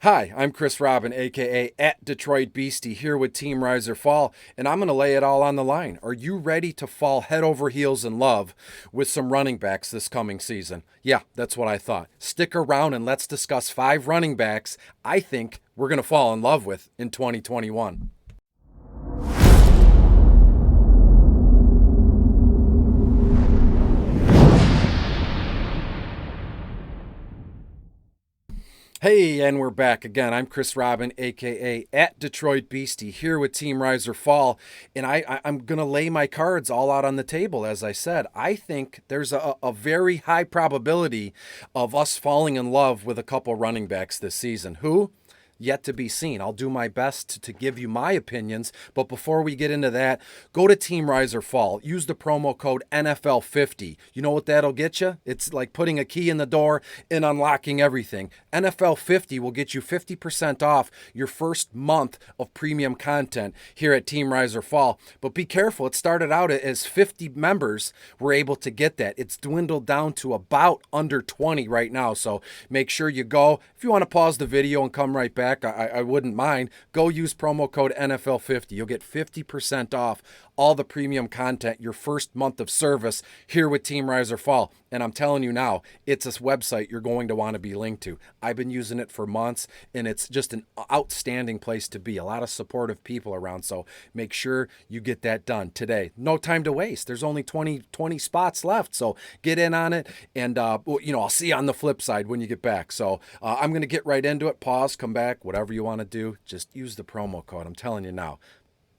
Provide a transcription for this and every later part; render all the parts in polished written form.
Hi, I'm Chris Robin, aka at Detroit Beastie, here with Team Rise or Fall, and I'm going to lay it all on the line. Are you ready to fall head over heels in love with some running backs this coming season? Yeah, that's what I thought. Stick around and let's discuss 5 running backs I think we're going to fall in love with in 2021. Hey, and we're back again. I'm Chris Robin, aka at Detroit Beastie, here with Team Rise or Fall, and I'm gonna lay my cards all out on the table. As I said, I think there's a very high probability of us falling in love with a couple running backs this season. Who? Yet to be seen. I'll do my best to give you my opinions, but before we get into that, go to Team Rise or Fall. Use the promo code NFL50. You know what that'll get you? It's like putting a key in the door and unlocking everything. NFL50 will get you 50% off your first month of premium content here at Team Rise or Fall. But be careful, it started out as 50 members were able to get that. It's dwindled down to about under 20 right now, so make sure you go. If you want to pause the video and come right back, I wouldn't mind. Go use promo code NFL50. You'll get 50% off all the premium content your first month of service here with Team Rise or Fall. And I'm telling you now, it's a website you're going to want to be linked to. I've been using it for months, and it's just an outstanding place to be. A lot of supportive people around, so make sure you get that done today. No time to waste. There's only 20 spots left, so get in on it, and I'll see you on the flip side when you get back. So I'm going to get right into it. Pause, come back, whatever you want to do. Just use the promo code. I'm telling you now.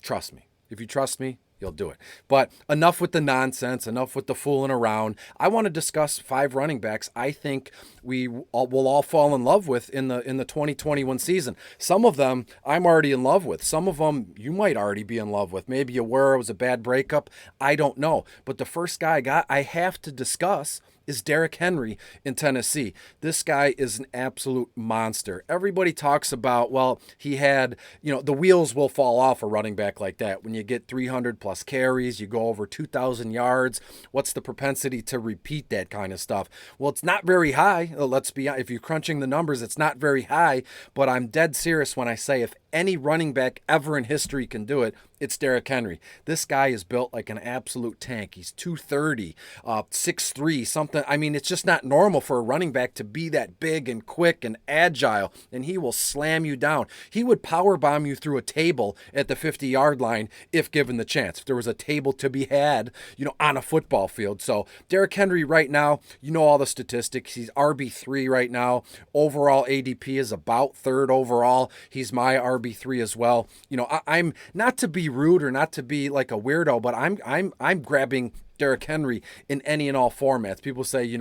Trust me. If you trust me, you'll do it. But enough with the nonsense, enough with the fooling around. I want to discuss 5 running backs I think will all fall in love with in the 2021 season. Some of them I'm already in love with. Some of them you might already be in love with. Maybe you were, it was a bad breakup. I don't know. But the first guy I have to discuss is Derrick Henry in Tennessee. This guy is an absolute monster. Everybody talks about, well, he had, the wheels will fall off a running back like that. When you get 300 plus carries, you go over 2,000 yards. What's the propensity to repeat that kind of stuff? Well, it's not very high. Let's be honest. If you're crunching the numbers, it's not very high, but I'm dead serious when I say if any running back ever in history can do it, it's Derrick Henry. This guy is built like an absolute tank. He's 230, 6'3", something. I mean, it's just not normal for a running back to be that big and quick and agile, and he will slam you down. He would power bomb you through a table at the 50-yard line if given the chance. If there was a table to be had, on a football field. So Derrick Henry right now, all the statistics. He's RB3 right now. Overall ADP is about 3rd overall. He's my RB3 as well. I'm not to be rude or not to be like a weirdo, but I'm grabbing Derrick Henry in any and all formats. People say,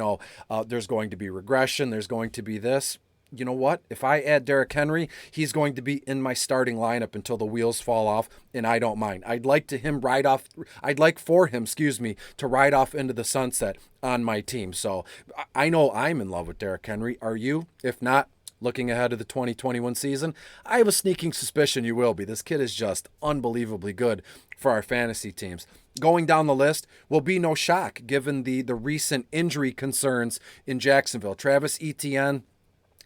there's going to be regression, there's going to be this. You know what? If I add Derrick Henry, he's going to be in my starting lineup until the wheels fall off, and I don't mind. I'd like for him, to ride off into the sunset on my team. So I know I'm in love with Derrick Henry. Are you? If not, looking ahead to the 2021 season, I have a sneaking suspicion you will be. This kid is just unbelievably good for our fantasy teams. Going down the list will be no shock given the recent injury concerns in Jacksonville. Travis Etienne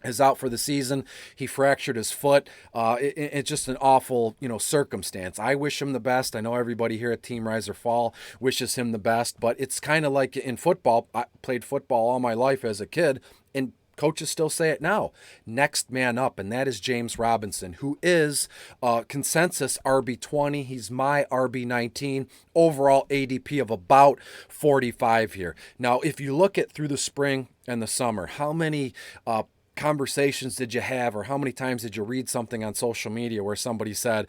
is out for the season. He fractured his foot. It's just an awful, circumstance. I wish him the best. I know everybody here at Team Rise or Fall wishes him the best, but it's kind of like in football. I played football all my life as a kid, and coaches still say it now. Next man up, and that is James Robinson, who is consensus RB20. He's my RB19. Overall ADP of about 45 here. Now, if you look at through the spring and the summer, how many conversations did you have, or how many times did you read something on social media where somebody said,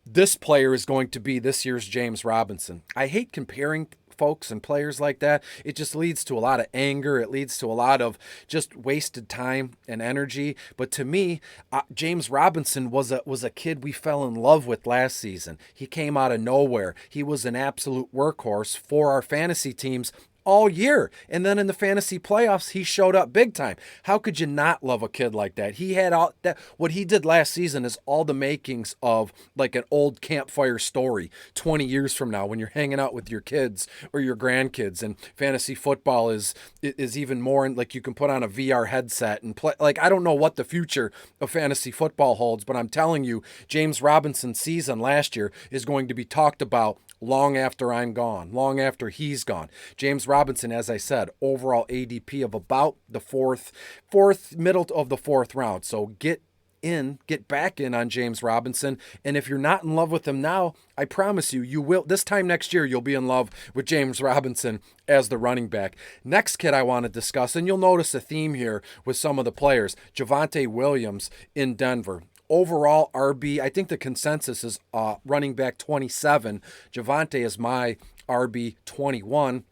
this player is going to be this year's James Robinson? I hate comparing folks and players like that. It just leads to a lot of anger. It leads to a lot of just wasted time and energy. But to me, James Robinson was a kid we fell in love with last season. He came out of nowhere. He was an absolute workhorse for our fantasy teams all year. And then in the fantasy playoffs, he showed up big time. How could you not love a kid like that? He had all that. What he did last season is all the makings of like an old campfire story 20 years from now when you're hanging out with your kids or your grandkids. And fantasy football is even more like you can put on a VR headset and play. Like, I don't know what the future of fantasy football holds, but I'm telling you, James Robinson's season last year is going to be talked about long after I'm gone, long after he's gone. James Robinson, as I said, overall ADP of about the fourth, middle of the fourth round. So get back in on James Robinson. And if you're not in love with him now, I promise you, you will. This time next year, you'll be in love with James Robinson as the running back. Next kid I want to discuss, and you'll notice a theme here with some of the players, Javonte Williams in Denver. Overall RB, I think the consensus is running back 27. Javonte is my RB 21.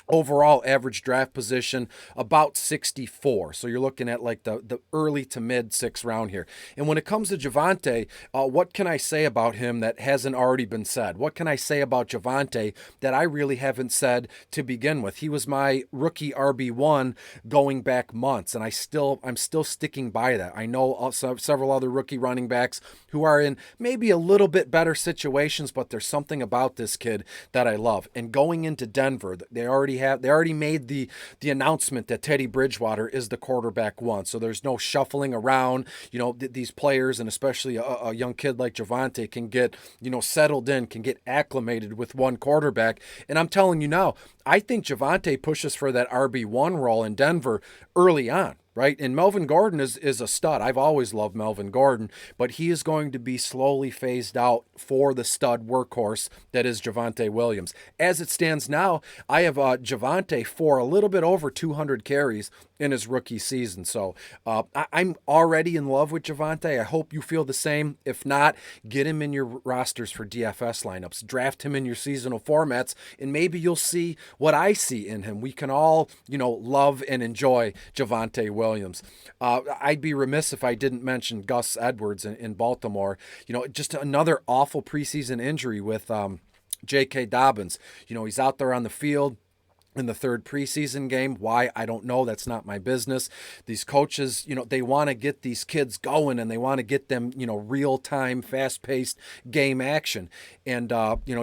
Overall average draft position about 64. So you're looking at like the early to mid 6th round here. And when it comes to Javonte, what can I say about him that hasn't already been said? What can I say about Javonte that I really haven't said to begin with? He was my rookie RB1 going back months, and I'm still sticking by that. I know also several other rookie running backs who are in maybe a little bit better situations, but there's something about this kid that I love. And going into Denver, they already made the announcement that Teddy Bridgewater is the quarterback one. So there's no shuffling around. You know, these players, and especially a young kid like Javonte, can get, settled in, can get acclimated with one quarterback. And I'm telling you now, I think Javonte pushes for that RB1 role in Denver early on. Right? And Melvin Gordon is a stud. I've always loved Melvin Gordon, but he is going to be slowly phased out for the stud workhorse that is Javonte Williams. As it stands now, I have Javonte for a little bit over 200 carries in his rookie season. So I'm already in love with Javonte. I hope you feel the same. If not, get him in your rosters for DFS lineups. Draft him in your seasonal formats, and maybe you'll see what I see in him. We can all, love and enjoy Javonte Williams. I'd be remiss if I didn't mention Gus Edwards in Baltimore. Just another awful preseason injury with J.K. Dobbins. He's out there on the field in the third preseason game. Why? I don't know. That's not my business. These coaches, they want to get these kids going, and they want to get them, real-time, fast-paced game action. And,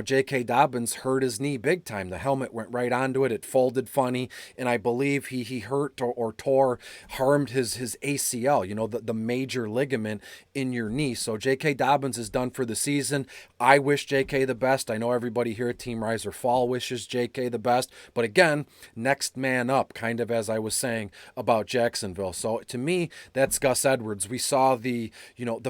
J.K. Dobbins hurt his knee big time. The helmet went right onto it. It folded funny. And I believe he hurt or harmed his ACL, the major ligament in your knee. So J.K. Dobbins is done for the season. I wish J.K. the best. I know everybody here at Team Rise or Fall wishes J.K. the best. But again, next man up, kind of as I was saying about Jacksonville. So to me, that's Gus Edwards. We saw the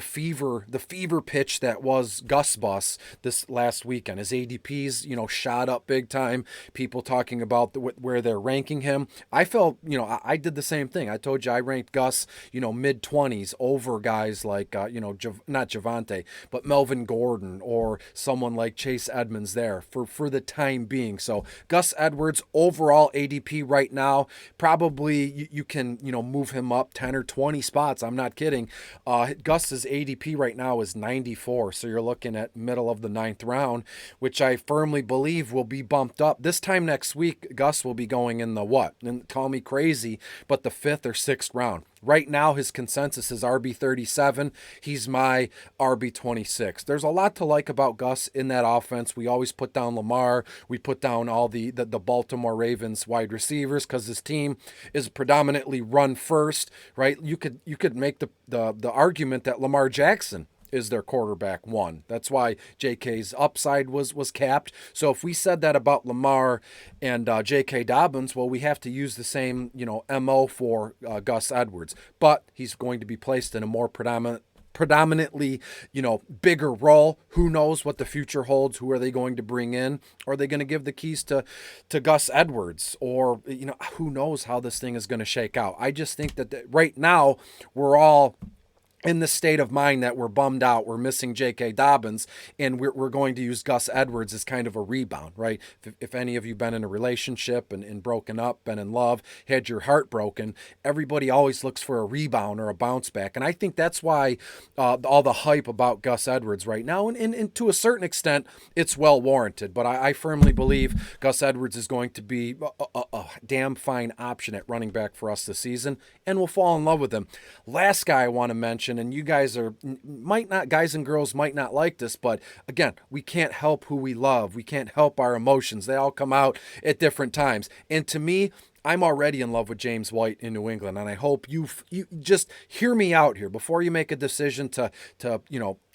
fever pitch that was Gus Bus this last weekend. His ADPs, shot up big time. People talking about where they're ranking him. I felt, I did the same thing. I told you I ranked Gus, mid 20s over guys like, not Javonte, but Melvin Gordon or someone like Chase Edmonds there for the time being. So Gus Edwards, overall ADP right now, probably you can, move him up 10 or 20 spots. I'm not kidding. Gus's ADP right now is 94. So you're looking at middle of the 9th round, which I firmly believe will be bumped up. This time next week, Gus will be going in the what? And call me crazy, but the 5th or 6th round. Right now, his consensus is RB37. He's my RB26. There's a lot to like about Gus in that offense. We always put down Lamar. We put down all the Baltimore Ravens wide receivers because his team is predominantly run first, right? You could make the argument that Lamar Jackson is their quarterback one. That's why JK's upside was capped. So if we said that about Lamar and JK Dobbins, well, we have to use the same, MO for Gus Edwards. But he's going to be placed in a more predominantly, bigger role. Who knows what the future holds? Who are they going to bring in? Are they going to give the keys to Gus Edwards? Or, who knows how this thing is going to shake out? I just think that right now we're all in the state of mind that we're bummed out, we're missing J.K. Dobbins, and we're going to use Gus Edwards as kind of a rebound, right? If any of you been in a relationship and broken up, been in love, had your heart broken, everybody always looks for a rebound or a bounce back. And I think that's why all the hype about Gus Edwards right now, and to a certain extent, it's well warranted. But I firmly believe Gus Edwards is going to be a damn fine option at running back for us this season, and we'll fall in love with him. Last guy I want to mention, and you guys guys and girls might not like this, but again, we can't help who we love. We can't help our emotions. They all come out at different times. And to me, I'm already in love with James White in New England, and I hope you just hear me out here before you make a decision to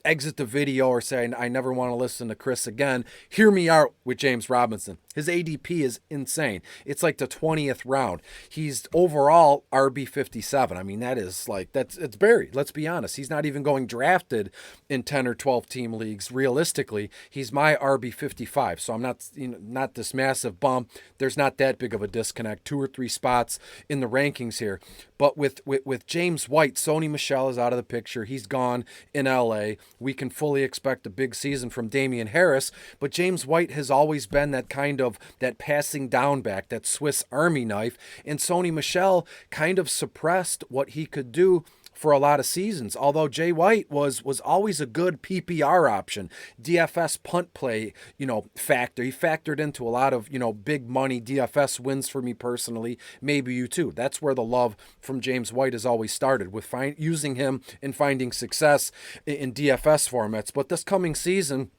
exit the video or say, I never want to listen to Chris again. Hear me out with James Robinson. His ADP is insane. It's like the 20th round. He's overall RB 57. I mean, it's buried. Let's be honest. He's not even going drafted in 10 or 12 team leagues. Realistically, he's my RB 55. So I'm not this massive bump. There's not that big of a disconnect. 2 or 3 spots in the rankings here. But with James White, Sony Michel is out of the picture. He's gone in LA. We can fully expect a big season from Damian Harris, but James White has always been that kind of that passing down back, that Swiss Army knife, and Sony Michel kind of suppressed what he could do for a lot of seasons. Although Jay White was always a good PPR option, DFS punt play, factor. He factored into a lot of, big money DFS wins for me personally. Maybe you too. That's where the love from James White has always started, with using him and finding success in DFS formats. But this coming season,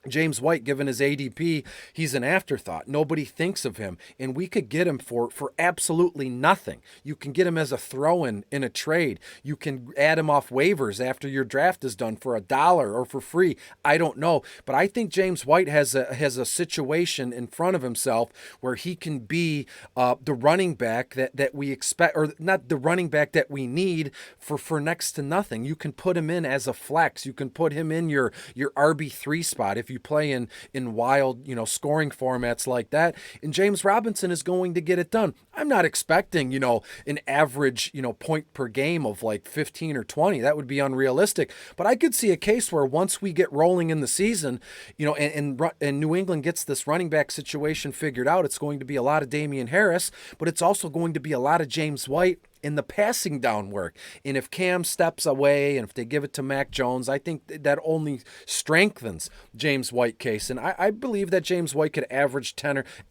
James White, given his ADP, he's an afterthought. Nobody thinks of him, and we could get him for absolutely nothing. You can get him as a throw-in in a trade. You can add him off waivers after your draft is done for $1 or for free. I don't know, but I think James White has a situation in front of himself where he can be the running back that we expect, or not the running back that we need for next to nothing. You can put him in as a flex. You can put him in your RB3 spot if you play in wild, scoring formats like that. And James Robinson is going to get it done. I'm not expecting, an average, point per game of like 15 or 20. That would be unrealistic. But I could see a case where once we get rolling in the season, and New England gets this running back situation figured out, it's going to be a lot of Damian Harris, but it's also going to be a lot of James White in the passing down work. And if Cam steps away and if they give it to Mac Jones, I think that only strengthens James White case. And I believe that James White could average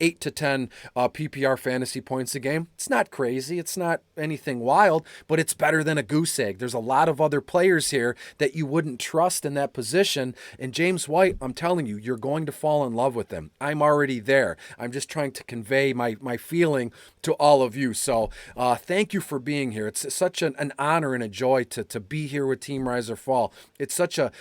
8 to 10 PPR fantasy points a game. It's not crazy. It's not anything wild, but it's better than a goose egg. There's a lot of other players here that you wouldn't trust in that position. And James White, I'm telling you, you're going to fall in love with him. I'm already there. I'm just trying to convey my feeling to all of you. So thank you for being here. It's such an honor and a joy to be here with Team Rise or Fall. It's such a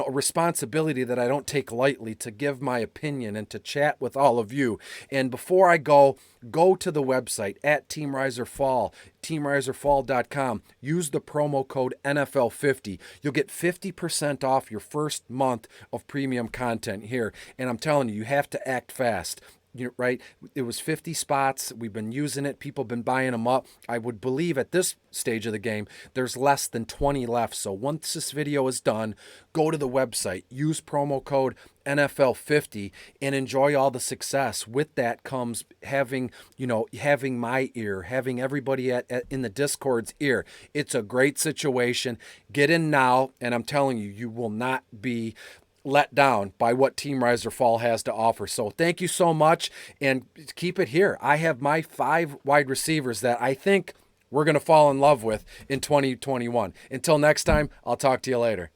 responsibility that I don't take lightly, to give my opinion and to chat with all of you. And before I go to the website at Team Rise or Fall, teamriseorfall.com. Use the promo code NFL50. You'll get 50% off your first month of premium content here. And I'm telling you, you have to act fast. Right? It was 50 spots. We've been using it. People have been buying them up. I would believe at this stage of the game, there's less than 20 left. So once this video is done, go to the website, use promo code NFL50 and enjoy all the success. With that comes having my ear, having everybody in the Discord's ear. It's a great situation. Get in now. And I'm telling you, you will not be let down by what Team Rise or Fall has to offer. So thank you so much, and keep it here. I have my 5 wide receivers that I think we're going to fall in love with in 2021. Until next time, I'll talk to you later.